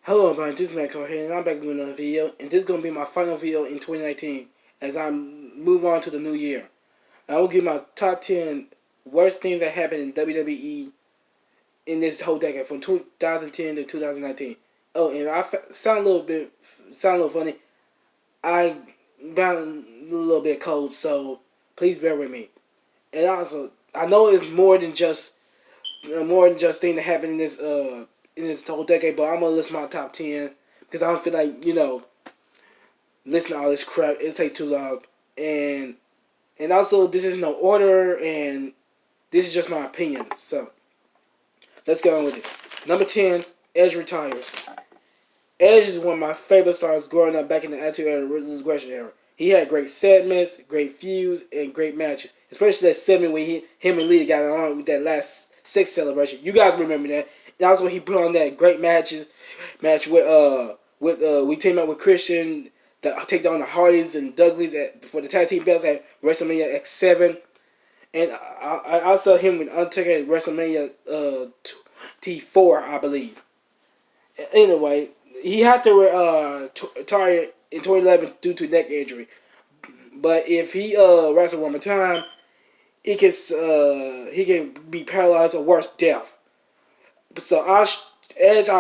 Hello everybody, this is Matt here, and I'm back with another video, and this is going to be my final video in 2019 as I move on to the new year. I will give my top 10 worst things that happened in WWE in this whole decade from 2010 to 2019. Oh, and I sound a little funny. I got a little bit cold, so please bear with me. And also, I know it's more than just things that happened in this whole decade, but I'm gonna list my top 10 because I don't feel like listening to all this crap. It takes too long, and also this is no order, and this is just my opinion. So let's get on with it. Number 10, Edge retires. Edge is one of my favorite stars growing up back in the Attitude Era, Ruthless Aggression era. He had great segments, great feuds, and great matches. Especially that segment when him and Lita got on with that last six celebration. You guys remember that? And also he put on that great match with we teamed up with Christian to take down the Hardys and Dudleys for the tag team belts at WrestleMania X7. And I saw him with Undertaker at WrestleMania T4, I believe. Anyway, he had to retire in 2011 due to neck injury. But if he wrestles one more time, he can be paralyzed or worse, death. So I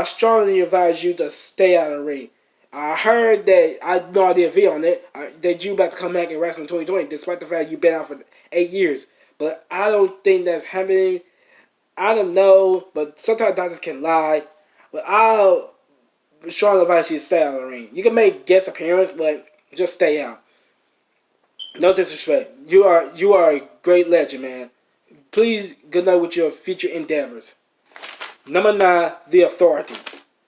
strongly advise you to stay out of the ring. I heard that I have no idea if he on it that you about to come back and wrestle in 2020, despite the fact you've been out for 8 years. But I don't think that's happening. I don't know, but sometimes doctors can lie. But I'll strongly advise you to stay out of the ring. You can make guest appearance, but just stay out. No disrespect. You are a great legend, man. Please, good night with your future endeavors. Number 9, The Authority.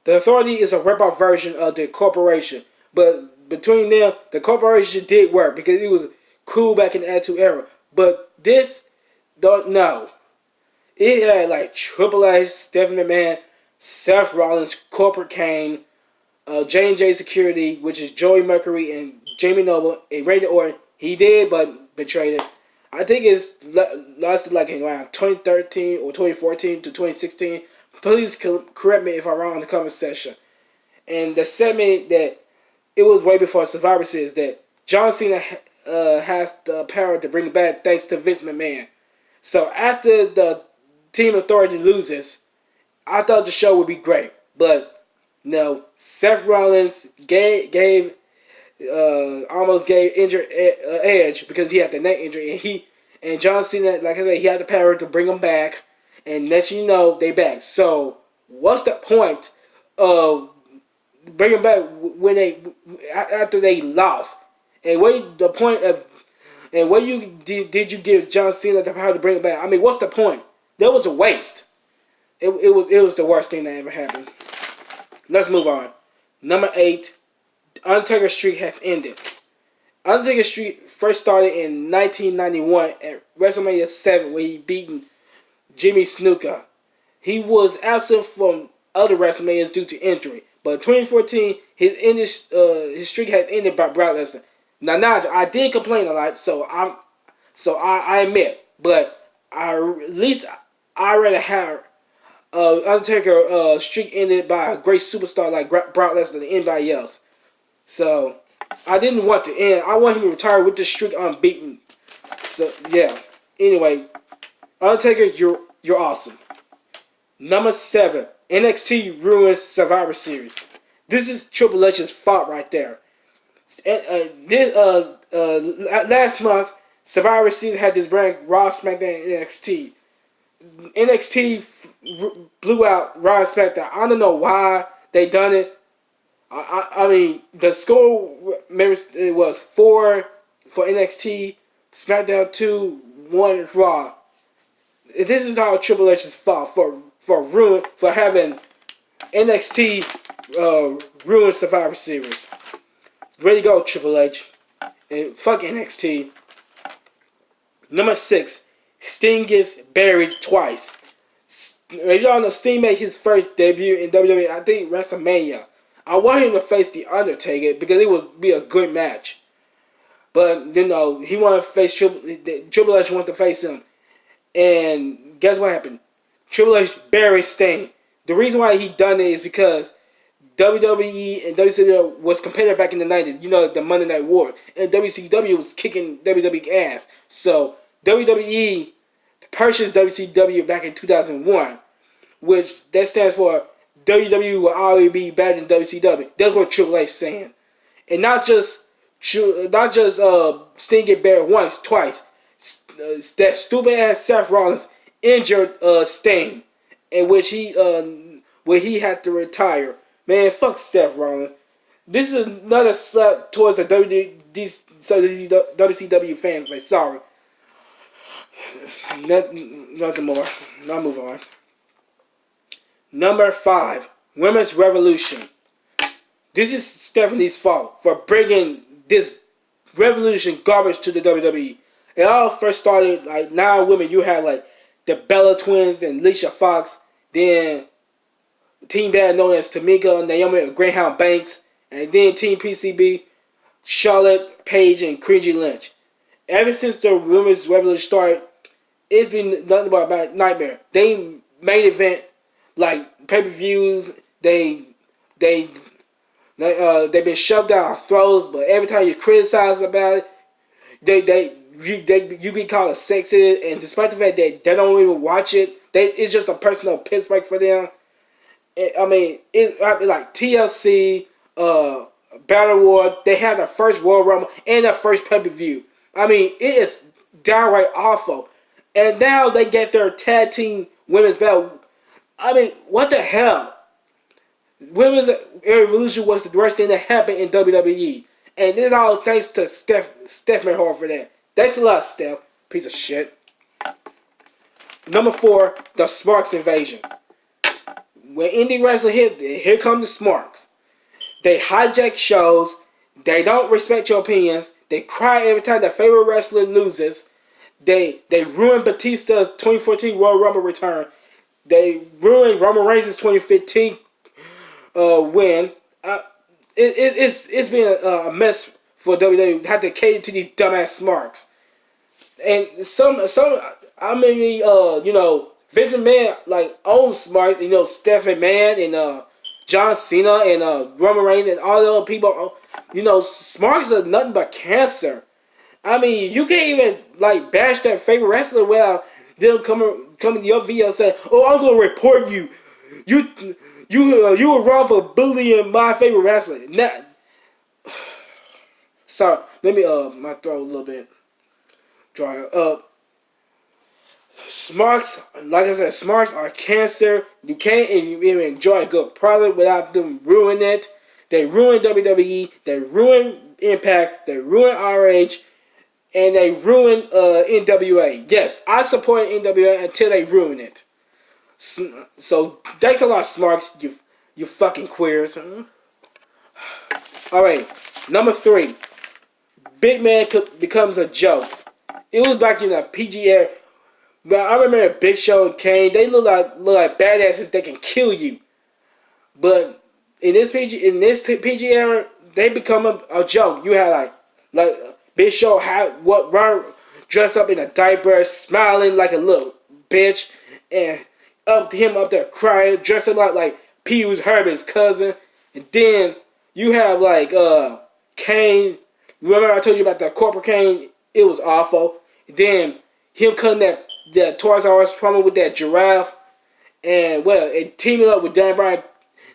The Authority is a rip-off version of the Corporation, but between them, the Corporation did work because it was cool back in the Attitude Era. But this, no. It had like Triple H, Stephanie McMahon, Seth Rollins, Corporate Kane, J&J Security, which is Joey Mercury and Jamie Noble, and Randy Orton. He did, but betrayed it. I think it's lasted like around 2013 or 2014 to 2016. Please correct me if I'm wrong in the comment section. And the segment that it was way before Survivor Series that John Cena has the power to bring it back thanks to Vince McMahon. So after the Team Authority loses, I thought the show would be great, but no. Seth Rollins almost gave injured Edge because he had the neck injury, and John Cena, like I said, he had the power to bring him back, and let you know they back. So what's the point of bringing back after they lost? And what the point of what you did you give John Cena the power to bring it back? I mean, what's the point? That was a waste. It was the worst thing that ever happened. Let's move on. Number 8. Undertaker streak has ended. Undertaker streak first started in 1991 at WrestleMania 7 where he beat Jimmy Snuka. He was absent from other WrestleManias due to injury. But in 2014, his streak has ended by Brock Lesnar. Now, I did complain a lot, so I admit, but at least I rather have Undertaker streak ended by a great superstar like Brock Lesnar than anybody else. So I didn't want to end. I want him to retire with the streak unbeaten. So yeah. Anyway, Undertaker, you're awesome. Number 7, NXT ruins Survivor Series. This is Triple H's fault right there. Last month, Survivor Series had this brand Raw, SmackDown, and NXT. NXT blew out Raw and SmackDown. I don't know why they done it. I mean, the score, it was 4 for NXT, SmackDown 2, 1 Raw. This is how Triple H's fault for having NXT ruin Survivor Series. Way to go, Triple H. And fuck NXT. Number 6, Sting gets buried twice. As y'all know, Sting made his first debut in WWE, I think WrestleMania. I want him to face the Undertaker because it would be a good match. But, he wanted to face Triple H wanted to face him. And guess what happened? Triple H buried Sting. The reason why he done it is because WWE and WCW was competitive back in the 90s. You know, the Monday Night War. And WCW was kicking WWE ass. So WWE purchased WCW back in 2001, which that stands for WWE will always be better than WCW. That's what Triple H is saying. And not just Sting get better once, twice. That stupid ass Seth Rollins injured Sting, in which where he had to retire. Man, fuck Seth Rollins. This is another slap towards the WCW fans. Like, sorry. Nothing more. Now move on. Number 5, Women's Revolution. This is Stephanie's fault for bringing this revolution garbage to the WWE. It all first started like 9 women. You had like the Bella Twins, then Alicia Fox, then Team Bad known as Tamika, Naomi Greyhound Banks, and then Team PCB, Charlotte, Paige, and Cringy Lynch. Ever since the Women's Revolution started, it's been nothing but a nightmare. They main event like pay-per-views. They've been shoved down our throats, but every time you criticize about it, you get called a sexist, and despite the fact that they don't even watch it, it's just a personal piss break for them. I mean, like TLC, Battle War, they had their first Royal Rumble and their first pay-per-view. I mean, it is downright awful. And now they get their tag team women's belt. I mean, what the hell? Women's Revolution was the worst thing that happened in WWE. And this all thanks to Steph McMahon for that. Thanks a lot, Steph. Piece of shit. Number 4, the Smarks invasion. When indie wrestling hit, here come the Smarks. They hijack shows. They don't respect your opinions. They cry every time their favorite wrestler loses. They ruined Batista's 2014 Royal Rumble return. They ruined Roman Reigns' 2015 win. It's been a mess for WWE. Had to cater to these dumbass Smarks. And Vince McMahon like owns Smart. Steph McMahon and John Cena and Roman Reigns and all the other people. Smarks are nothing but cancer. I mean, you can't even like bash that favorite wrestler without them coming to your video and saying, "Oh, I'm gonna report you. You were wrong for bullying my favorite wrestler." Sorry, let me my throat a little bit dry up. Smarks, like I said, Smarks are cancer. You can't even enjoy a good product without them ruining it. They ruin WWE. They ruin Impact. They ruin RH. And they ruin NWA. Yes, I support NWA until they ruin it. So thanks a lot, Smarks. You fucking queers. All right, number 3. Big Man becomes a joke. It was back in the PG era. But I remember Big Show and Kane. They look like badasses. They can kill you. But in this PG era, they become a joke. You had like Big Show run dressed up in a diaper, smiling like a little bitch, and him up there crying, dressed up like Pee Wee Herman's cousin. And then you have like Kane. Remember I told you about the corporate Kane? It was awful. And then him cutting that Toys R Us promo with that giraffe, and teaming up with Dan Bryan,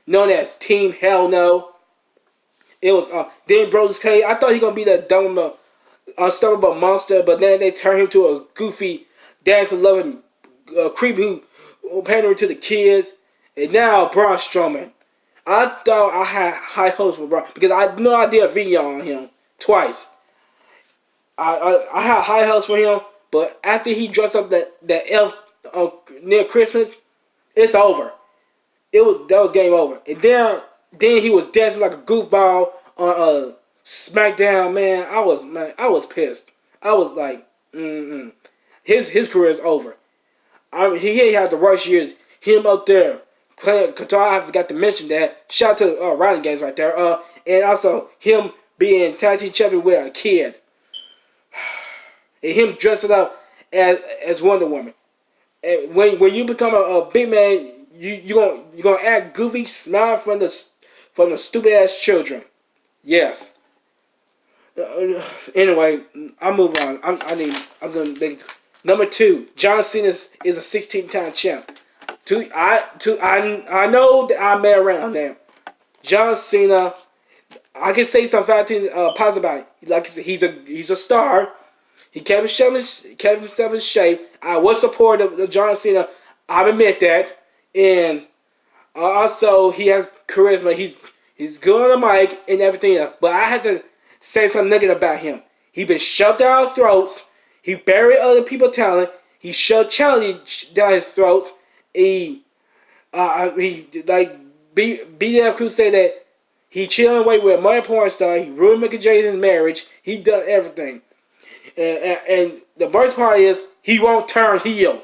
known as Team Hell No. It was then Brodus Clay. I thought he gonna be that dumb, unstoppable monster, but then they turned him to a goofy, dancing-loving creep who pandering to the kids. And now Braun Strowman. I thought I had high hopes for Braun because I know I did a video on him twice. I had high hopes for him, but after he dressed up that elf near Christmas, it's over. That was game over. And then he was dancing like a goofball on SmackDown. Man, I was pissed. I was like, his career is over. He had the worst years. Him up there playing guitar. I forgot to mention that. Shout out to Riding Games right there. And also him being tag team champion with a kid. And him dressing up as Wonder Woman. And when you become a big man, you're gonna act goofy, smile from the from the stupid ass children. Yes. Anyway, I'll move on. I'm gonna make number 2. John Cena is a 16-time champ. I know that I made around there. John Cena. I can say some things positive about it. Like I said, he's a star. He kept himself in shape. I was supportive of John Cena. I admit that. And also, he has charisma. He's good on the mic and everything else. But I had to say something negative about him. He been shoved down our throats. He buried other people's talent. He shoved challenge down his throats. He like BDF Crew said that he chilling away with a mother porn star. He ruined Michael Jason's marriage. He done everything. And the worst part is he won't turn heel.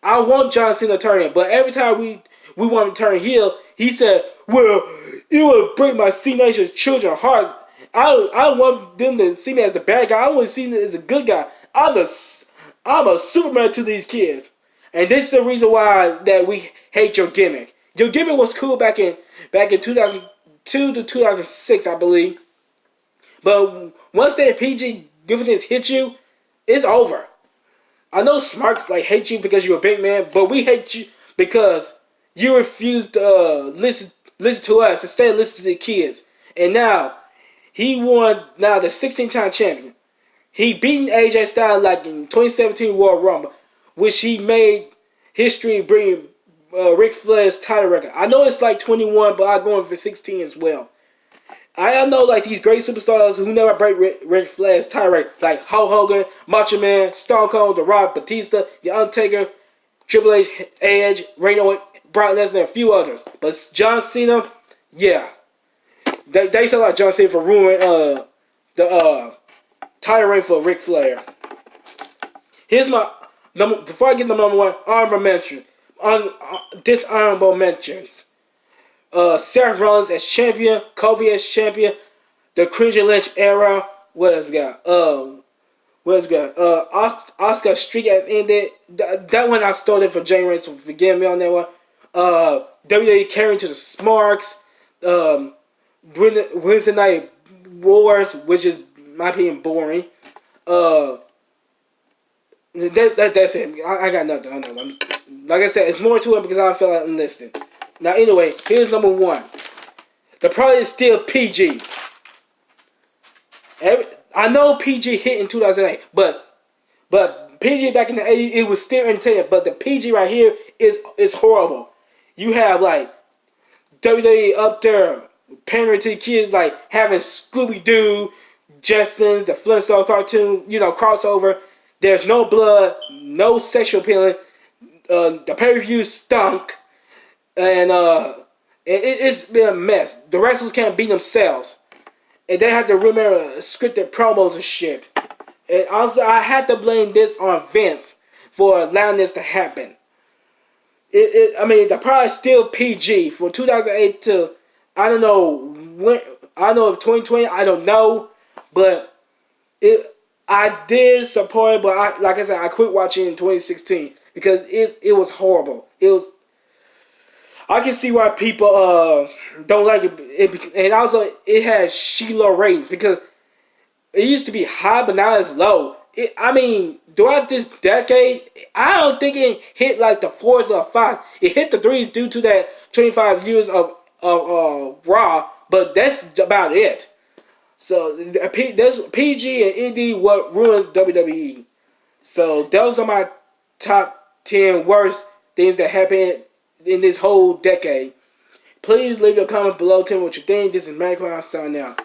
I want John Cena to turn heel, but every time we want him to turn heel, he said, "Well, it will break my C Nation children's hearts. I want them to see me as a bad guy. I want to see me as a good guy. I'm a Superman to these kids." And this is the reason why that we hate your gimmick. Your gimmick was cool back in 2002 to 2006, I believe. But once that PG giveness hit you, it's over. I know Smarks like hate you because you're a big man, but we hate you because you refuse to listen to us instead of listening to the kids. And now he won the 16-time champion. He beat AJ Styles like in 2017 Royal Rumble, which he made history bringing Ric Flair's title record. I know it's like 21, but I'm going for 16 as well. I know like these great superstars who never break Ric Flair's title record, like Hulk Hogan, Macho Man, Stone Cold, The Rock, Batista, The Undertaker, Triple H, Edge, Reigns, Brock Lesnar, and a few others. But John Cena, yeah. They say like John Cena for ruining the title reign for Ric Flair. Here's my number. Before I get to number 1, honorable mention. Dishonorable mentions. Seth Rollins as champion, Kofi as champion, the Cringy Lynch era. What else we got? Oscar streak has ended. That one I started for January, so forgive me on that one. WWE carrying to the Smarks. Wednesday Night Wars, which is my opinion boring. That's it. I got nothing. Like I said, it's more to it because I feel like I'm listening. Now, anyway, here's number 1. The product is still PG. I know PG hit in 2008, but PG back in the 80s, it was still entertaining. But the PG right here is horrible. You have like WWE up there pandering to the kids, like having Scooby-Doo, Jetsons, the Flintstones cartoon, crossover. There's no blood, no sexual appealing. The pay-per-view stunk. And it's been a mess. The wrestlers can't beat themselves. And they have to remember scripted promos and shit. And also, I had to blame this on Vince for allowing this to happen. The product is still PG for 2008 to, I don't know when, I don't know if 2020, I don't know. But I did support it, but like I said, I quit watching in 2016 because it was horrible. I can see why people don't like it. And also, it has Sheila Rays because it used to be high, but now it's low. Throughout this decade, I don't think it hit like the 4s or 5s. It hit the 3s due to that 25 years of Raw, but that's about it. So, there's PG and ND what ruins WWE. So, those are my top 10 worst things that happened in this whole decade. Please leave your comment below. Tell me what you think. This is Michael. I'm signing out.